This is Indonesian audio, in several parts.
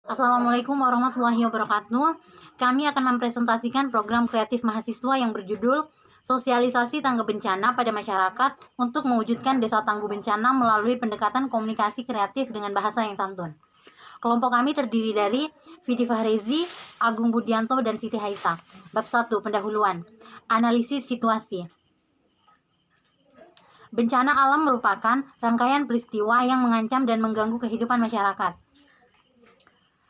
Assalamualaikum warahmatullahi wabarakatuh. Kami akan mempresentasikan program kreatif mahasiswa yang berjudul Sosialisasi Tanggap Bencana pada Masyarakat untuk mewujudkan Desa Tangguh Bencana melalui pendekatan komunikasi kreatif dengan bahasa yang santun. Kelompok kami terdiri dari Vidi Fahrezi, Agung Budianto, dan Siti Haisa. Bab 1, pendahuluan. Analisis situasi. Bencana alam merupakan rangkaian peristiwa yang mengancam dan mengganggu kehidupan masyarakat.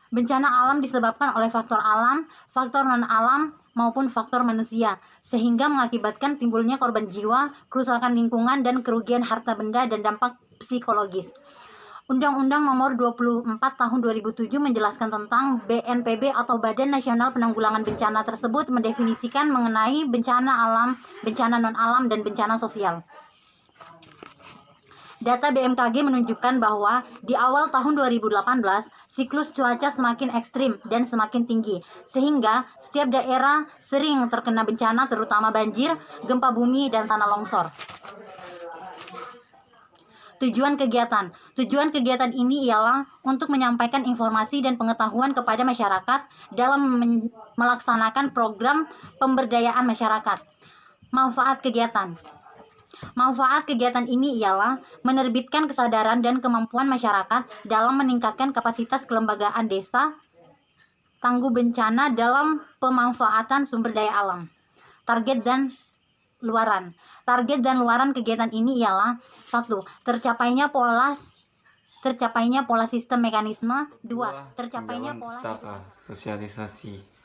Bencana alam disebabkan oleh faktor alam, faktor non-alam, maupun faktor manusia, sehingga mengakibatkan timbulnya korban jiwa, kerusakan lingkungan, dan kerugian harta benda dan dampak psikologis. Undang-Undang Nomor 24 Tahun 2007 menjelaskan tentang BNPB atau Badan Nasional Penanggulangan Bencana tersebut mendefinisikan mengenai bencana alam, bencana non-alam, dan bencana sosial. Data BMKG menunjukkan bahwa di awal tahun 2018, siklus cuaca semakin ekstrim dan semakin tinggi, sehingga setiap daerah sering terkena bencana terutama banjir, gempa bumi, dan tanah longsor. Tujuan kegiatan ini ialah untuk menyampaikan informasi dan pengetahuan kepada masyarakat dalam melaksanakan program pemberdayaan masyarakat. Manfaat kegiatan ini ialah menerbitkan kesadaran dan kemampuan masyarakat dalam meningkatkan kapasitas kelembagaan desa tangguh bencana dalam pemanfaatan sumber daya alam. Target dan luaran kegiatan ini ialah 1. Tercapainya pola sistem mekanisme. 2. Tercapainya pola sosialisasi.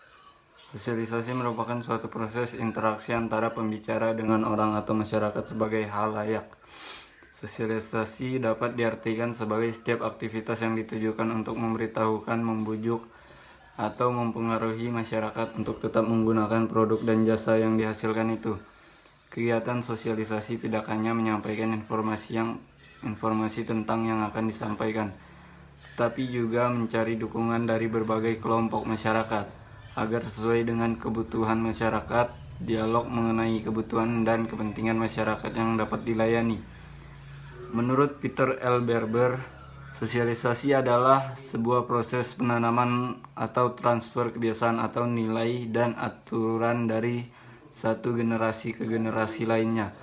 Sosialisasi merupakan suatu proses interaksi antara pembicara dengan orang atau masyarakat sebagai halayak. Sosialisasi dapat diartikan sebagai setiap aktivitas yang ditujukan untuk memberitahukan, membujuk, atau mempengaruhi masyarakat untuk tetap menggunakan produk dan jasa yang dihasilkan itu. Kegiatan sosialisasi tidak hanya menyampaikan informasi tentang yang akan disampaikan, tetapi juga mencari dukungan dari berbagai kelompok masyarakat agar sesuai dengan kebutuhan masyarakat, dialog mengenai kebutuhan dan kepentingan masyarakat yang dapat dilayani. Menurut Peter L. Berber, sosialisasi adalah sebuah proses penanaman atau transfer kebiasaan atau nilai dan aturan dari satu generasi ke generasi lainnya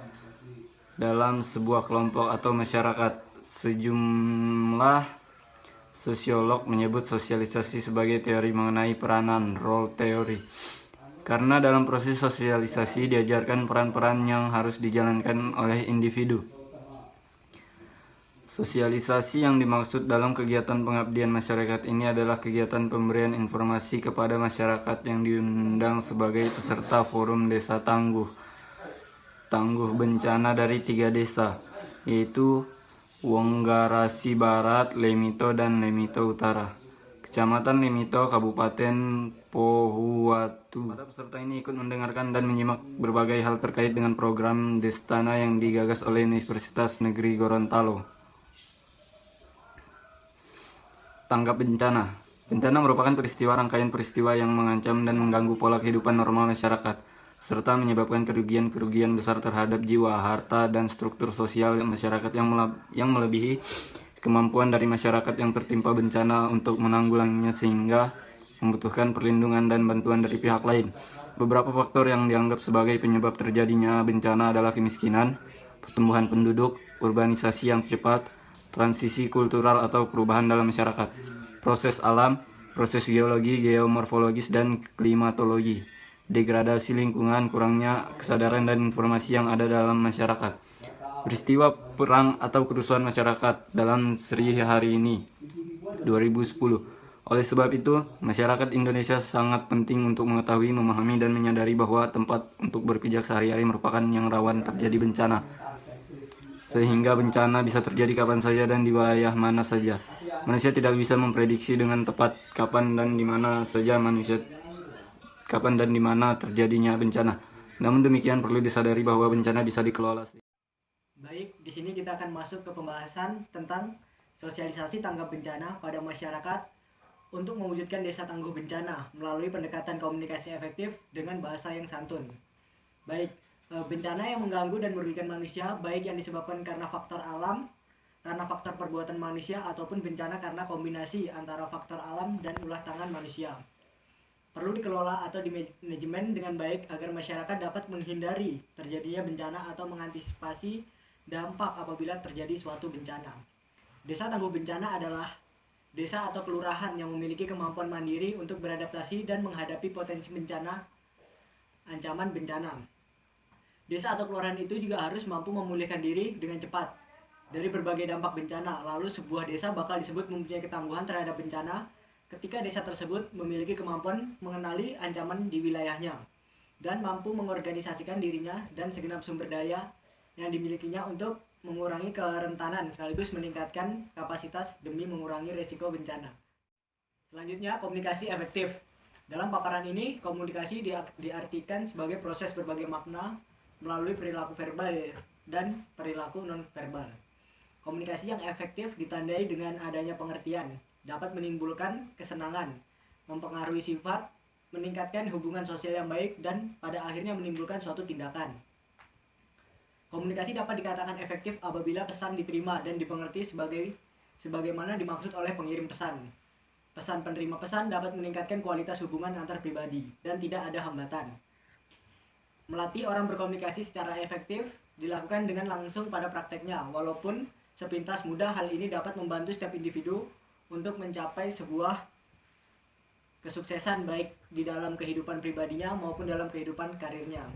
dalam sebuah kelompok atau masyarakat. Sejumlah sosiolog menyebut sosialisasi sebagai teori mengenai peranan, role theory, karena dalam proses sosialisasi diajarkan peran-peran yang harus dijalankan oleh individu. Sosialisasi yang dimaksud dalam kegiatan pengabdian masyarakat ini adalah kegiatan pemberian informasi kepada masyarakat yang diundang sebagai peserta forum desa tangguh bencana dari 3 desa, yaitu Wonggarasi Barat, Lemito, dan Lemito Utara, Kecamatan Lemito, Kabupaten Pohuwatu. Para peserta ini ikut mendengarkan dan menyimak berbagai hal terkait dengan program Destana yang digagas oleh Universitas Negeri Gorontalo. Tanggap bencana. Bencana merupakan rangkaian peristiwa yang mengancam dan mengganggu pola kehidupan normal masyarakat, serta menyebabkan kerugian besar terhadap jiwa, harta, dan struktur sosial masyarakat yang melebihi kemampuan dari masyarakat yang tertimpa bencana untuk menanggulanginya, sehingga membutuhkan perlindungan dan bantuan dari pihak lain. Beberapa faktor yang dianggap sebagai penyebab terjadinya bencana adalah kemiskinan, pertumbuhan penduduk, urbanisasi yang cepat, transisi kultural atau perubahan dalam masyarakat, proses alam, proses geologi, geomorfologis, dan klimatologi, degradasi lingkungan, kurangnya kesadaran dan informasi yang ada dalam masyarakat, peristiwa perang atau kerusuhan masyarakat dalam Sri hari ini 2010. Oleh sebab itu, masyarakat Indonesia sangat penting untuk mengetahui, memahami, dan menyadari bahwa tempat untuk berpijak sehari-hari merupakan yang rawan terjadi bencana, sehingga bencana bisa terjadi kapan saja dan di wilayah mana saja. Manusia tidak bisa memprediksi dengan tepat kapan dan di mana terjadinya bencana. Namun demikian perlu disadari bahwa bencana bisa dikelola. Baik, di sini kita akan masuk ke pembahasan tentang sosialisasi tanggap bencana pada masyarakat untuk mewujudkan desa tangguh bencana melalui pendekatan komunikasi efektif dengan bahasa yang santun. Baik, bencana yang mengganggu dan merugikan manusia, baik yang disebabkan karena faktor alam karena faktor perbuatan manusia ataupun bencana karena kombinasi antara faktor alam dan ulah tangan manusia. Perlu dikelola atau dimanajemen dengan baik agar masyarakat dapat menghindari terjadinya bencana atau mengantisipasi dampak apabila terjadi suatu bencana. Desa tangguh bencana adalah desa atau kelurahan yang memiliki kemampuan mandiri untuk beradaptasi dan menghadapi potensi bencana, ancaman bencana. Desa atau kelurahan itu juga harus mampu memulihkan diri dengan cepat dari berbagai dampak bencana. Lalu sebuah desa bakal disebut mempunyai ketangguhan terhadap bencana ketika desa tersebut memiliki kemampuan mengenali ancaman di wilayahnya dan mampu mengorganisasikan dirinya dan segenap sumber daya yang dimilikinya untuk mengurangi kerentanan sekaligus meningkatkan kapasitas demi mengurangi risiko bencana. Selanjutnya, komunikasi efektif. Dalam paparan ini, komunikasi diartikan sebagai proses berbagai makna melalui perilaku verbal dan perilaku non-verbal. Komunikasi yang efektif ditandai dengan adanya pengertian, dapat menimbulkan kesenangan, mempengaruhi sifat, meningkatkan hubungan sosial yang baik, dan pada akhirnya menimbulkan suatu tindakan. Komunikasi dapat dikatakan efektif apabila pesan diterima dan dipengerti sebagaimana dimaksud oleh pengirim pesan. Pesan penerima pesan dapat meningkatkan kualitas hubungan antar pribadi dan tidak ada hambatan. Melatih orang berkomunikasi secara efektif dilakukan dengan langsung pada prakteknya, walaupun sepintas mudah hal ini dapat membantu setiap individu untuk mencapai sebuah kesuksesan baik di dalam kehidupan pribadinya maupun dalam kehidupan karirnya.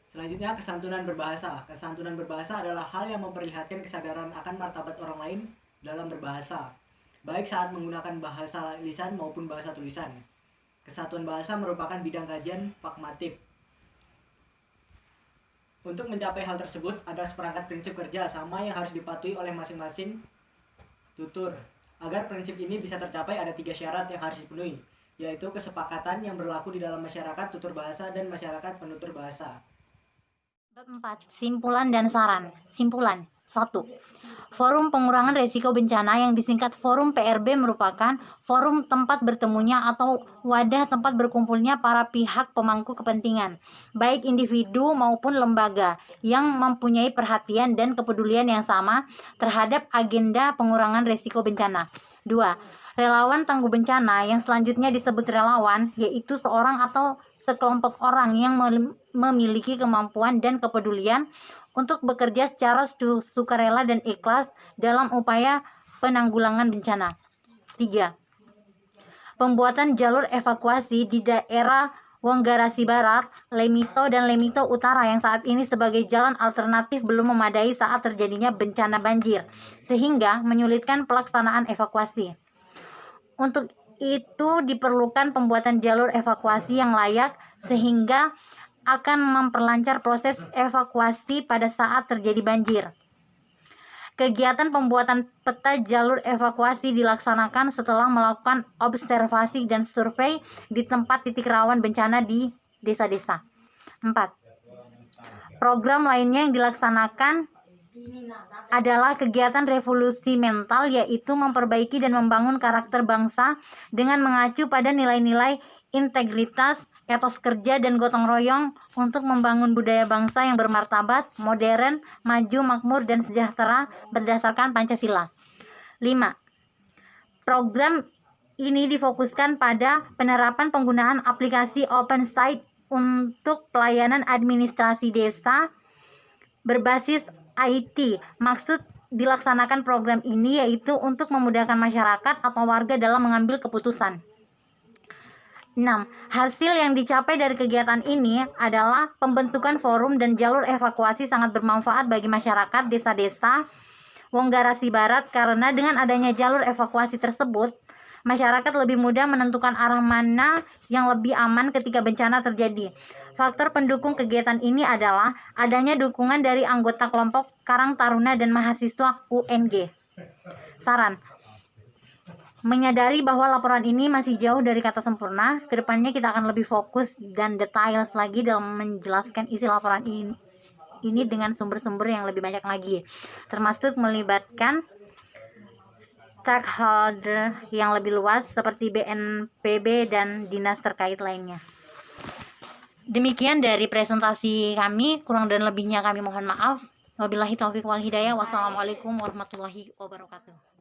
Selanjutnya, kesantunan berbahasa. Kesantunan berbahasa adalah hal yang memperlihatkan kesadaran akan martabat orang lain dalam berbahasa, baik saat menggunakan bahasa lisan maupun bahasa tulisan. Kesatuan bahasa merupakan bidang kajian pragmatik. Untuk mencapai hal tersebut, ada seperangkat prinsip kerja sama yang harus dipatuhi oleh masing-masing tutur. Agar prinsip ini bisa tercapai, ada 3 syarat yang harus dipenuhi, yaitu kesepakatan yang berlaku di dalam masyarakat tutur bahasa dan masyarakat penutur bahasa. Bab 4. Simpulan dan saran. Simpulan. 1. Forum Pengurangan Risiko Bencana yang disingkat Forum PRB merupakan forum tempat bertemunya atau wadah tempat berkumpulnya para pihak pemangku kepentingan, baik individu maupun lembaga, yang mempunyai perhatian dan kepedulian yang sama terhadap agenda pengurangan risiko bencana. 2. Relawan tangguh bencana yang selanjutnya disebut relawan, yaitu seorang atau sekelompok orang yang memiliki kemampuan dan kepedulian untuk bekerja secara sukarela dan ikhlas dalam upaya penanggulangan bencana. 3. Pembuatan jalur evakuasi di daerah Wonggarasi Barat, Lemito, dan Lemito Utara yang saat ini sebagai jalan alternatif belum memadai saat terjadinya bencana banjir, sehingga menyulitkan pelaksanaan evakuasi. Untuk itu diperlukan pembuatan jalur evakuasi yang layak sehingga akan memperlancar proses evakuasi pada saat terjadi banjir. Kegiatan pembuatan peta jalur evakuasi dilaksanakan setelah melakukan observasi dan survei di tempat titik rawan bencana di desa-desa. 4. Program lainnya yang dilaksanakan adalah kegiatan revolusi mental, yaitu memperbaiki dan membangun karakter bangsa dengan mengacu pada nilai-nilai integritas, etos kerja, dan gotong royong untuk membangun budaya bangsa yang bermartabat, modern, maju, makmur, dan sejahtera berdasarkan Pancasila. 5. Program ini difokuskan pada penerapan penggunaan aplikasi Open Site untuk pelayanan administrasi desa berbasis IT. Maksud dilaksanakan program ini yaitu untuk memudahkan masyarakat atau warga dalam mengambil keputusan. 6. Hasil yang dicapai dari kegiatan ini adalah pembentukan forum dan jalur evakuasi sangat bermanfaat bagi masyarakat desa-desa Wonggarasi Barat, karena dengan adanya jalur evakuasi tersebut, masyarakat lebih mudah menentukan arah mana yang lebih aman ketika bencana terjadi. Faktor pendukung kegiatan ini adalah adanya dukungan dari anggota kelompok Karang Taruna dan mahasiswa UNG. Saran. Menyadari bahwa laporan ini masih jauh dari kata sempurna, kedepannya kita akan lebih fokus dan detail lagi dalam menjelaskan isi laporan ini dengan sumber-sumber yang lebih banyak lagi, termasuk melibatkan stakeholder yang lebih luas seperti BNPB dan dinas terkait lainnya. Demikian dari presentasi kami, kurang dan lebihnya kami mohon maaf. Wabillahi taufiq wal hidayah. Wassalamualaikum warahmatullahi wabarakatuh.